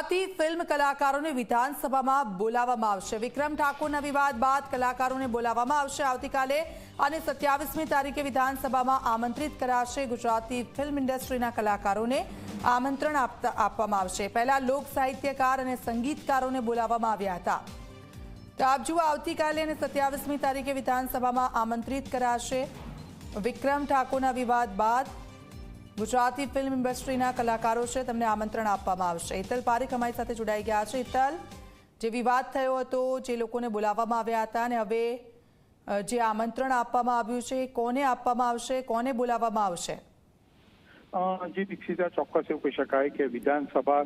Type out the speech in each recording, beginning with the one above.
Gujarati film કલાકારોને વિધાનસભામાં બોલાવવામાં આવશે। વિક્રમ ઠાકોરના વિવાદ બાદ કલાકારોને બોલાવવામાં આવશે। આવતીકાલે અને 27મી તારીખે વિધાનસભામાં આમંત્રિત કરાશે। ગુજરાતી ફિલ્મ ઇન્ડસ્ટ્રીના કલાકારોને આમંત્રણ આપવામાં આવશે। પહેલા લોક સાહિત્યકાર અને સંગીતકારોને બોલાવવામાં આવ્યા હતા। તો આપ જુઓ, આવતીકાલે અને 27મી તારીખે વિધાનસભામાં આમંત્રિત કરાશે। વિક્રમ ઠાકોરના વિવાદ બાદ ગુજરાતી ફિલ્મ ઇન્ડસ્ટ્રીના કલાકારો છે તેમને આમંત્રણ આપવામાં આવશે। હિતલ પારેખ અમારી સાથે જોડાઈ ગયા છે। હિતલ, જે વિવાદ થયો હતો, જે લોકોને બોલાવવામાં આવ્યા હતા અને હવે જે આમંત્રણ આપવામાં આવ્યું છે, કોને આપવામાં આવશે, કોને બોલાવવામાં આવશે? જી દીક્ષિતા, ચોક્કસ એવું કહી શકાય કે વિધાનસભા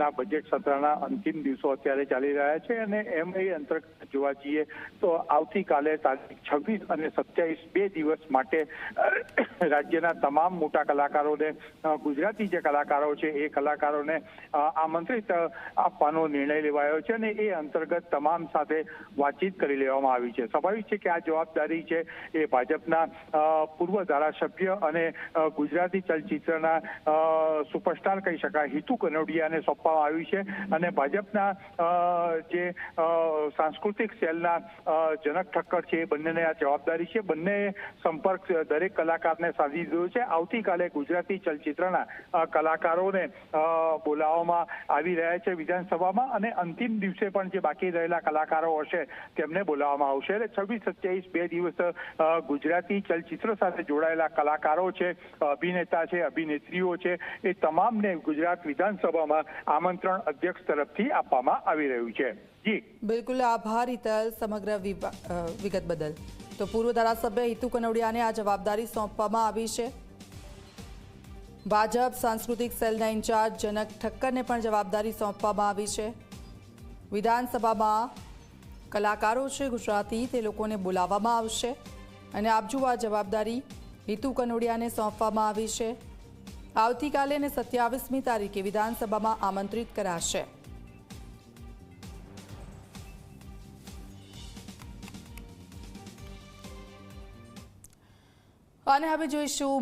ના બજેટ સત્રના અંતિમ દિવસો અત્યારે ચાલી રહ્યા છે અને એમ એ અંતર્ગત જોવા જઈએ તો આવતીકાલે તારીખ 26 અને 27 બે દિવસ માટે રાજ્યના તમામ મોટા કલાકારોને, ગુજરાતી જે કલાકારો છે એ કલાકારોને આમંત્રિત આપવાનો નિર્ણય લેવાયો છે અને એ અંતર્ગત તમામ સાથે વાતચીત કરી લેવામાં આવી છે। સ્વાભાવિક છે કે આ જવાબદારી છે એ ભાજપના પૂર્વ ધારાસભ્ય અને ગુજરાતી ચલચિત્રના સુપરસ્ટાર કહી શકાય હિતુ કનોડિયાને સોંપવામાં આવી છે અને ભાજપના જે સાંસ્કૃતિક સેલના જનક ઠક્કર છે એ બંનેને આ જવાબદારી છે। બંને સંપર્ક દરેક કલાકારને સાધી દીધો છે। આવતીકાલે ગુજરાતી ચલચિત્રના કલાકારોને બોલાવવામાં આવી રહ્યા છે વિધાનસભામાં અને અંતિમ દિવસે પણ જે બાકી રહેલા કલાકારો હશે તેમને બોલાવવામાં આવશે। એટલે 26-27 બે દિવસ ગુજરાતી ચલચિત્ર સાથે જોડાયેલા કલાકારો છે, અભિનેતા છે, અભિનેત્રીઓ છે, એ તમામને ગુજરાત વિધાનસભામાં આમંત્રણ અધ્યક્ષ તરફથી આપવામાં આવી રહ્યું છે। જી બિલકુલ, આભાર હિતલ સમગ્ર વિગત બદલ। તો પૂર્વ ધારાસભ્ય હિતુ કનોડિયાને આ જવાબદારી સોંપવામાં આવી છે। ભાજપ સાંસ્કૃતિક સેલના ઇન્ચાર્જ જનક ઠક્કરને પણ જવાબદારી સોંપવામાં આવી છે। વિધાનસભામાં કલાકારો છે ગુજરાતી, તે લોકોને બોલાવવામાં આવશે અને આપ જુઓ, આ જવાબદારી હિતુ કનોડિયાને સોંપવામાં આવી છે। આવતીકાલે અને 27મી તારીખે વિધાનસભામાં આમંત્રિત કરાશે। અને હવે જોઈશું